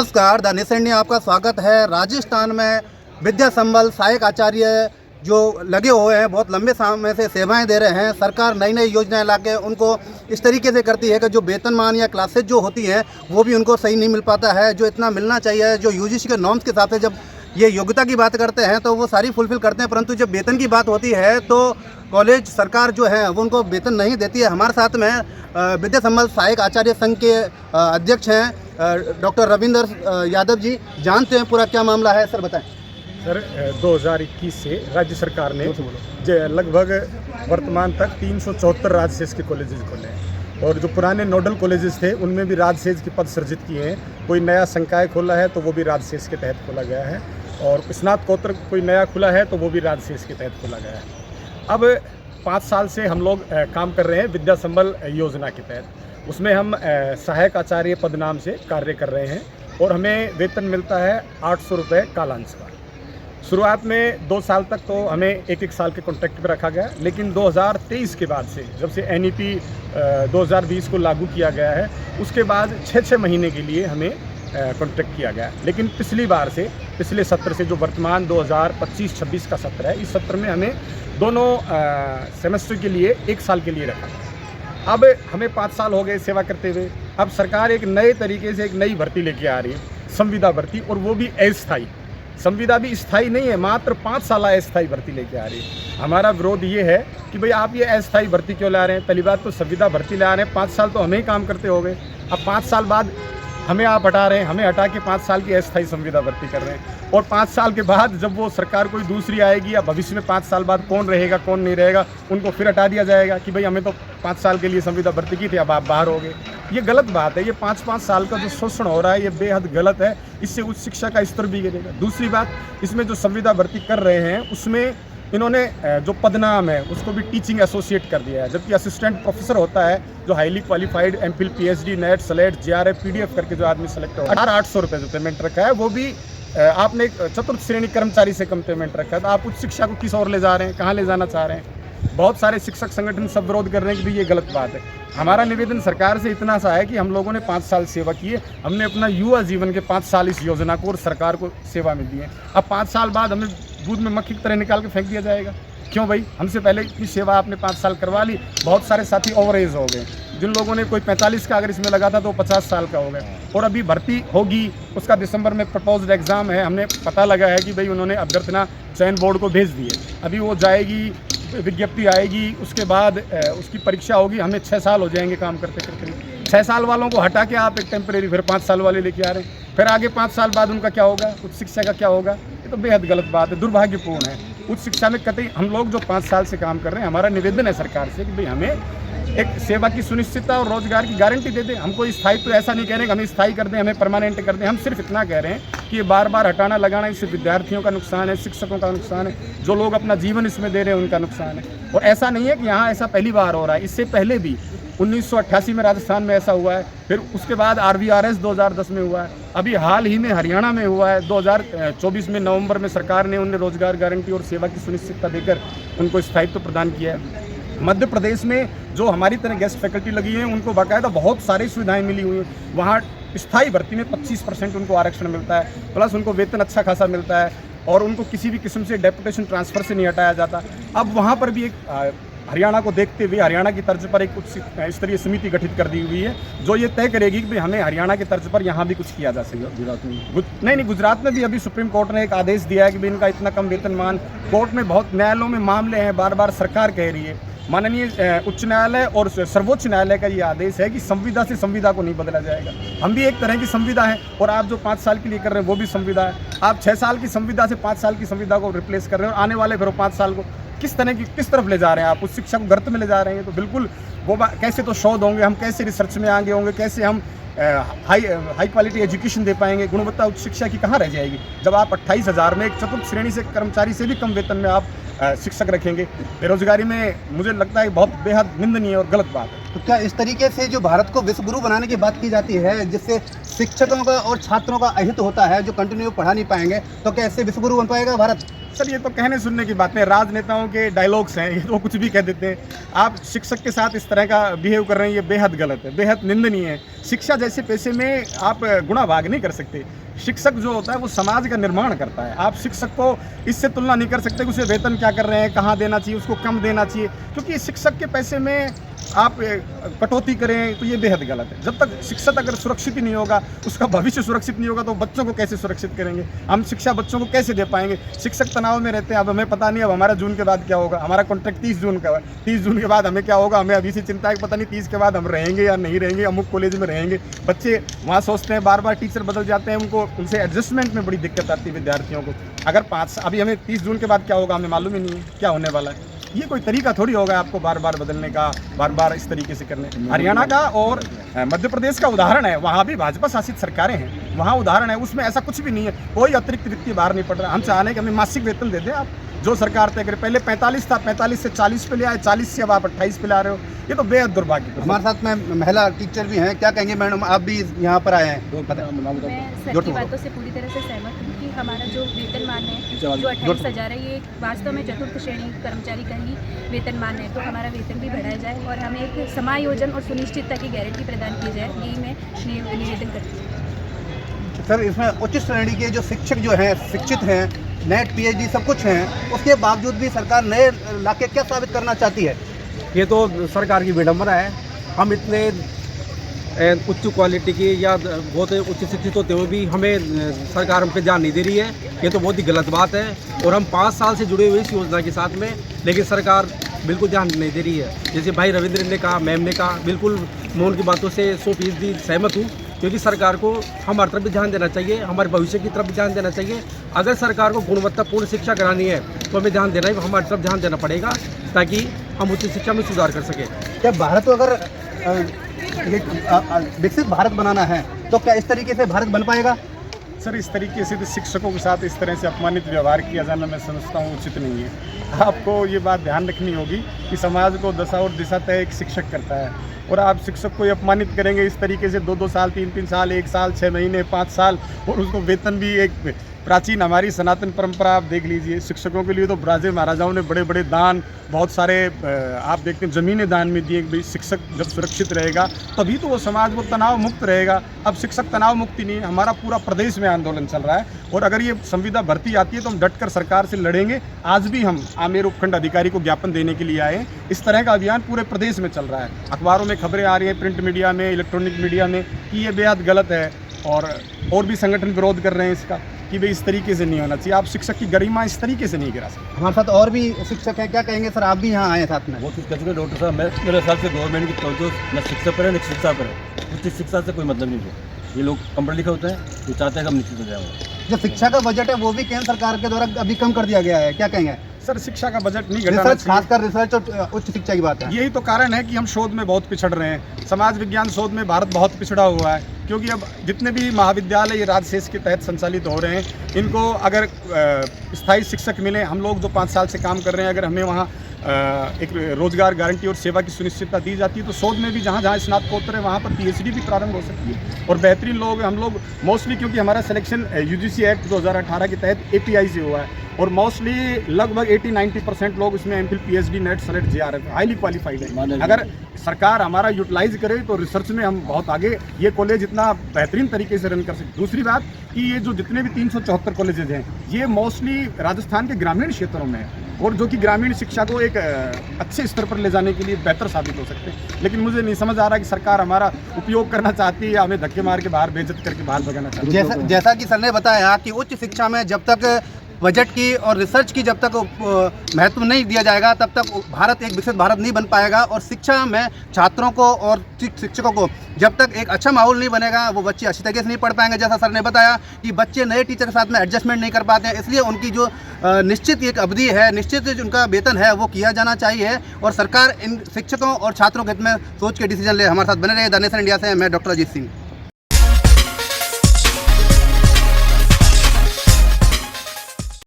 नमस्कार, the nation में आपका स्वागत है। राजस्थान में विद्या संबल सहायक आचार्य जो लगे हुए हैं, बहुत लंबे समय से सेवाएं दे रहे हैं। सरकार नई नई योजनाएं लाके उनको इस तरीके से करती है कि जो वेतनमान या क्लासेज जो होती हैं वो भी उनको सही नहीं मिल पाता है, जो इतना मिलना चाहिए। जो यूजीसी के नॉर्म्स के हिसाब से जब ये योग्यता की बात करते हैं तो वो सारी फुलफिल करते हैं, परंतु जब वेतन की बात होती है तो कॉलेज सरकार जो है वो उनको वेतन नहीं देती है। हमारे साथ में विद्या संबल सहायक आचार्य संघ के अध्यक्ष हैं डॉक्टर रविंद्र यादव जी। जानते हैं पूरा क्या मामला है, सर बताएं। सर 2021 से राज्य सरकार ने लगभग वर्तमान तक 374 राजशेष के कॉलेजेस खोले हैं और जो पुराने नोडल कॉलेजेस थे उनमें भी राजशेष के पद सृजित किए हैं। कोई नया संकाय खोला है तो वो भी राजशेष के तहत खोला गया है और स्नातकोत्तर कोई नया खुला है तो वो भी राजशेष के तहत खोला गया है। अब 5 साल से हम लोग काम कर रहे हैं विद्या संबल योजना के तहत। उसमें हम सहायक आचार्य पद नाम से कार्य कर रहे हैं और हमें वेतन मिलता है 800 रुपये कालांश का। शुरुआत में 2 साल तक तो हमें 1-1 साल के कॉन्ट्रैक्ट पर रखा गया, लेकिन 2023 के बाद से जब से NEP 2020 को लागू किया गया है उसके बाद 6-6 महीने के लिए हमें कॉन्ट्रैक्ट किया गया। लेकिन पिछले सत्र से जो वर्तमान 2025-26 का सत्र है, इस सत्र में हमें दोनों सेमेस्टर के लिए 1 साल के लिए रखा। अब हमें 5 साल हो गए सेवा करते हुए। अब सरकार एक नए तरीके से एक नई भर्ती लेके आ रही है, संविदा भर्ती, और वो भी अस्थायी। संविदा भी स्थायी नहीं है, मात्र 5 साल अस्थायी भर्ती लेके आ रही है। हमारा विरोध ये है कि भाई आप ये अस्थायी भर्ती क्यों ला रहे हैं? पहली बात तो संविदा भर्ती ला रहे हैं, 5 साल तो हमें ही काम करते हो गए, अब 5 साल बाद हमें आप हटा रहे हैं। हमें हटा के 5 साल की अस्थायी संविदा भर्ती कर रहे हैं और 5 साल के बाद जब वो सरकार कोई दूसरी आएगी या भविष्य में 5 साल बाद कौन रहेगा कौन नहीं रहेगा, उनको फिर हटा दिया जाएगा कि भाई हमें तो 5 साल के लिए संविदा भर्ती की थी, अब आप बाहर हो गए। ये गलत बात है। ये 5-5 साल का जो शोषण हो रहा है ये बेहद गलत है। इससे उच्च शिक्षा का स्तर भी गिरेगा। दूसरी बात, इसमें जो संविदा भर्ती कर रहे हैं उसमें इन्होंने जो पदनाम है उसको भी टीचिंग एसोसिएट कर दिया है, जबकि असिस्टेंट प्रोफेसर होता है जो highly qualified MPhil PhD net SLET JRF PDF करके जो आदमी सेलेक्ट हो। 800 रुपये जो पेमेंट रखा है वो भी आपने एक चतुर्थ श्रेणी कर्मचारी से कम पेमेंट रखा है। तो आप उच्च शिक्षा को किस ओर ले जा रहे हैं, कहाँ ले जाना चाह रहे हैं? बहुत सारे शिक्षक संगठन सब विरोध कर रहे हैं कि ये गलत बात है। हमारा निवेदन सरकार से इतना सा है कि हम लोगों ने 5 साल सेवा की है, हमने अपना युवा जीवन के 5 साल इस योजना को और सरकार को सेवा में दिए। अब 5 साल बाद हमें दूध में मक्खी की तरह निकाल के फेंक दिया जाएगा? क्यों भाई? हमसे पहले की सेवा आपने 5 साल करवा ली। बहुत सारे साथी ओवर एज हो गए, जिन लोगों ने कोई 45 का अगर इसमें लगा था तो 50 साल का हो गया और अभी भर्ती होगी, उसका दिसंबर में प्रपोज्ड एग्ज़ाम है। हमने पता लगा है कि भाई उन्होंने अभ्यर्थना चयन बोर्ड को भेज दी है, अभी वो जाएगी, विज्ञप्ति आएगी, उसके बाद उसकी परीक्षा होगी। हमें 6 साल हो जाएंगे काम करते करते। 6 साल वालों को हटा के आप एक टेम्परेरी फिर 5 साल वाले लेके आ रहे हैं, फिर आगे 5 साल बाद उनका क्या होगा, उच्च शिक्षा का क्या होगा? ये तो बेहद गलत बात है, दुर्भाग्यपूर्ण है। उच्च शिक्षा में कतई हम लोग जो 5 साल से काम कर रहे हैं, हमारा निवेदन है सरकार से कि भाई हमें एक सेवा की सुनिश्चितता और रोजगार की गारंटी दे दें। हमको स्थायित्व ऐसा नहीं कह रहे कि हमें स्थायी कर दें, हमें परमानेंट कर दें। हम सिर्फ इतना कह रहे हैं कि ये बार बार हटाना लगाना, इससे विद्यार्थियों का नुकसान है, शिक्षकों का नुकसान है, जो लोग अपना जीवन इसमें दे रहे हैं उनका नुकसान है। और ऐसा नहीं है कि यहाँ ऐसा पहली बार हो रहा है, इससे पहले भी 1988 में राजस्थान में ऐसा हुआ है, फिर उसके बाद RVRS 2010 में हुआ है, अभी हाल ही में हरियाणा में हुआ है। 2024 में नवंबर में सरकार ने उन्हें रोजगार गारंटी और सेवा की सुनिश्चितता देकर उनको स्थायित्व प्रदान किया है। मध्य प्रदेश में जो हमारी तरह गेस्ट फैकल्टी लगी है उनको बाकायदा बहुत सारी सुविधाएं मिली हुई हैं। वहाँ स्थायी भर्ती में 25% उनको आरक्षण मिलता है, प्लस उनको वेतन अच्छा खासा मिलता है और उनको किसी भी किस्म से डेपुटेशन ट्रांसफ़र से नहीं हटाया जाता। अब वहाँ पर भी एक हरियाणा को देखते हुए हरियाणा की तर्ज पर एक उच्च स्तरीय समिति गठित कर दी हुई है जो ये तय करेगी कि भाई हमें हरियाणा की तर्ज पर यहाँ भी कुछ किया जा सके। गुजरात में नहीं, गुजरात में भी अभी सुप्रीम कोर्ट ने एक आदेश दिया है कि भाई इनका इतना कम वेतनमान। कोर्ट में बहुत न्यायालयों में मामले हैं, बार बार सरकार कह रही है। माननीय उच्च न्यायालय और सर्वोच्च न्यायालय का ये आदेश है कि संविदा से संविदा को नहीं बदला जाएगा। हम भी एक तरह की संविदा है और आप जो 5 साल के लिए कर रहे हैं वो भी संविदा है। आप 6 साल की संविदा से 5 साल की संविदा को रिप्लेस कर रहे हैं और आने वाले फिर 5 साल को किस तरफ ले जा रहे हैं? आप उस शिक्षा को गर्त में ले जा रहे हैं। तो बिल्कुल वो कैसे तो शोध होंगे, हम कैसे रिसर्च में आगे होंगे, कैसे हम हाई क्वालिटी एजुकेशन दे पाएंगे, गुणवत्ता उच्च शिक्षा की कहाँ रह जाएगी जब आप 28,000 में एक चतुर्थ श्रेणी से कर्मचारी से भी कम वेतन में आप शिक्षक रखेंगे। बेरोजगारी में मुझे लगता है बहुत बेहद निंदनीय और गलत बात है। तो क्या इस तरीके से जो भारत को विश्व गुरु बनाने की बात की जाती है, जिससे शिक्षकों का और छात्रों का अहित होता है, जो कंटिन्यू पढ़ा नहीं पाएंगे, तो क्या इससे विश्व गुरु बन पाएगा भारत? सर ये तो कहने सुनने की बातें, राजनेताओं के डायलॉग्स हैं, ये तो कुछ भी कह देते हैं। आप शिक्षक के साथ इस तरह का बिहेव कर रहे हैं, ये बेहद गलत है, बेहद निंदनीय है। शिक्षा जैसे पेशे में आप गुणा भाग नहीं कर सकते। शिक्षक जो होता है वो समाज का निर्माण करता है। आप शिक्षक को इससे तुलना नहीं कर सकते कि उसे वेतन क्या कर रहे हैं, कहाँ देना चाहिए, उसको कम देना चाहिए, क्योंकि शिक्षक के पैसे में आप कटौती करें तो ये बेहद गलत है। जब तक शिक्षक अगर सुरक्षित ही नहीं होगा, उसका भविष्य सुरक्षित नहीं होगा, तो बच्चों को कैसे सुरक्षित करेंगे हम? शिक्षा बच्चों को कैसे दे पाएंगे? शिक्षक तनाव में रहते हैं। अब हमें पता नहीं अब हमारा जून के बाद क्या होगा। हमारा कॉन्ट्रैक्ट 30 जून का है, 30 जून के बाद हमें क्या होगा, हमें अभी से चिंता है कि पता नहीं 30 के बाद हम रहेंगे या नहीं रहेंगे, अमुक कॉलेज में रहेंगे। बच्चे वहाँ सोचते हैं, बार बार टीचर बदल जाते हैं, उनसे एडजस्टमेंट में बड़ी दिक्कत आती है विद्यार्थियों को। अगर 5 अभी हमें 30 जून के बाद क्या होगा हमें मालूम ही नहीं है क्या होने वाला है। ये कोई तरीका थोड़ी होगा आपको बार बार बदलने का, बार बार इस तरीके से करने। हरियाणा का और मध्य प्रदेश का उदाहरण है, वहाँ भी भाजपा शासित सरकारें हैं, वहाँ उदाहरण है, उसमें ऐसा कुछ भी नहीं है, कोई अतिरिक्त वित्तीय भार नहीं पड़ रहा। हम चाह रहे हैं कि हमें मासिक वेतन दे दें आप, जो सरकार तय करे। पहले 45 था, 45 से 40 पे ले आए, 40 से अब आप 28 पे ला रहे हो, ये तो बेहद दुर्भाग्य। हमारे साथ में महिला टीचर भी हैं, क्या कहेंगे मैडम, आप भी यहाँ पर आए हैं? मैं सर की बातों से पूरी तरह से सहमत हूँ कि हमारा जो वेतनमान है जो 28,000 है, ये वास्तव में चतुर्थ श्रेणी कर्मचारी का ही वेतनमान है। तो हमारा वेतन भी बढ़ाया जाए और हमें एक समायोजन और सुनिश्चितता की गारंटी प्रदान की जाए, यही मैं निवेदन करती हूँ। सर इसमें उच्च श्रेणी के जो शिक्षक जो हैं, शिक्षित हैं, नेट पीएचडी सब कुछ हैं, उसके बावजूद भी सरकार नए लाके क्या साबित करना चाहती है? ये तो सरकार की विडंबना है। हम इतने उच्च क्वालिटी की या बहुत उच्च शिक्षित होते हुए भी हमें सरकार हम पे ध्यान नहीं दे रही है, ये तो बहुत ही गलत बात है। और हम 5 साल से जुड़े हुए इस योजना के साथ में, लेकिन सरकार बिल्कुल ध्यान नहीं दे रही है। जैसे भाई रविंद्र ने कहा, मैम ने कहा, बिल्कुल मैं उनकी बातों से 100% सहमत हूँ, क्योंकि सरकार को हमारी तरफ भी ध्यान देना चाहिए, हमारे भविष्य की तरफ भी ध्यान देना चाहिए। अगर सरकार को गुणवत्तापूर्ण शिक्षा करानी है तो हमें ध्यान देना है, हमारी तरफ ध्यान देना पड़ेगा, ताकि हम उच्च शिक्षा में सुधार कर सकें। क्या भारत को अगर विकसित भारत बनाना है तो क्या इस तरीके से भारत बन पाएगा? सर इस तरीके से शिक्षकों के साथ इस तरह से अपमानित व्यवहार किया जाना मैं समझता हूँ उचित नहीं है। आपको ये बात ध्यान रखनी होगी कि समाज को दशा और दिशा तय एक शिक्षक करता है, और आप शिक्षक को अपमानित करेंगे इस तरीके से 2-2 साल, 3-3 साल, 1 साल, 6 महीने, 5 साल, और उसको वेतन भी एक प्राचीन हमारी सनातन परंपरा आप देख लीजिए। शिक्षकों के लिए तो राजे महाराजाओं ने बड़े बड़े दान, बहुत सारे आप देखते हैं ज़मीनें दान में दिए। भाई शिक्षक जब सुरक्षित रहेगा तभी तो वो समाज वो तनाव मुक्त रहेगा। अब शिक्षक तनाव मुक्ति नहीं है, हमारा पूरा प्रदेश में आंदोलन चल रहा है, और अगर ये संविदा भर्ती आती है तो हम डटकर सरकार से लड़ेंगे। आज भी हम आमेर उपखंड अधिकारी को ज्ञापन देने के लिए आए हैं। इस तरह का अभियान पूरे प्रदेश में चल रहा है, अखबारों में खबरें आ रही हैं, प्रिंट मीडिया में, इलेक्ट्रॉनिक मीडिया में, कि ये बेहद गलत है, और भी संगठन विरोध कर रहे हैं इसका कि भाई इस तरीके से नहीं होना चाहिए। आप शिक्षक की गरिमा इस तरीके से नहीं गिरा सकते। हमारे साथ और भी शिक्षक हैं, क्या कहेंगे सर, आप भी यहाँ आए साथ में? बहुत कुछ कह चुके डॉक्टर साहब। मेरे हिसाब से गवर्नमेंट की तवज्जो न शिक्षा पर है न शिक्षा पर है। उच्च शिक्षा से कोई मतलब नहीं है। ये लोग कम पढ़े लिखे होते हैं, तो चाहते हैं कि हम निश्चित हो जाएंगे। जो शिक्षा का बजट है वो भी केंद्र सरकार के द्वारा अभी कम कर दिया गया है, क्या कहेंगे? सर शिक्षा का बजट नहीं घटाना रिसर्च, चाहिए। खासकर रिसर्च और उच्च शिक्षा की बात है। यही तो कारण है कि हम शोध में बहुत पिछड़ रहे हैं। समाज विज्ञान शोध में भारत बहुत पिछड़ा हुआ है, क्योंकि अब जितने भी महाविद्यालय ये राजशेष के तहत संचालित हो रहे हैं, इनको अगर स्थायी शिक्षक मिले, हम लोग जो 5 साल से काम कर रहे हैं, अगर हमें वहाँ एक रोजगार गारंटी और सेवा की सुनिश्चितता दी जाती है, तो शोध में भी जहाँ जहाँ स्नातकोत्तर है वहाँ पर पीएचडी भी प्रारंभ हो सकती है। और बेहतरीन लोग हम लोग मोस्टली, क्योंकि हमारा सिलेक्शन यूजीसी एक्ट 2018 के तहत एपीआई से हुआ है, और मोस्टली लगभग 80-90% लोग इसमें MPhil, PhD, net, select, JRF highly qualified है। अगर सरकार हमारा यूटिलाइज करे तो रिसर्च में हम बहुत आगे, ये कॉलेज इतना बेहतरीन तरीके से रन कर सकते। दूसरी बात कि ये जो जितने भी 374 कॉलेजेज हैं, ये मोस्टली राजस्थान के ग्रामीण क्षेत्रों में है, और जो कि ग्रामीण शिक्षा को एक अच्छे स्तर पर ले जाने के लिए बेहतर साबित हो सकते हैं। लेकिन मुझे नहीं समझ आ रहा कि सरकार हमारा उपयोग करना चाहती है या हमें धक्के मार के बाहर बेइज्जत करके बाहर भगाना चाहती है। जैसा कि सर ने बताया कि उच्च शिक्षा में जब तक बजट की और रिसर्च की जब तक महत्व नहीं दिया जाएगा तब तक भारत एक विकसित भारत नहीं बन पाएगा। और शिक्षा में छात्रों को और शिक्षकों को जब तक एक अच्छा माहौल नहीं बनेगा वो बच्चे अच्छी तरीके से नहीं पढ़ पाएंगे। जैसा सर ने बताया कि बच्चे नए टीचर के साथ में एडजस्टमेंट नहीं कर पाते हैं, इसलिए उनकी जो निश्चित एक अवधि है, निश्चित जो उनका वेतन है वो किया जाना चाहिए, और सरकार इन शिक्षकों और छात्रों के हित में सोच के डिसीजन ले। हमारे साथ बने रहे द नेशन इंडिया से मैं डॉक्टर अजीत सिंह।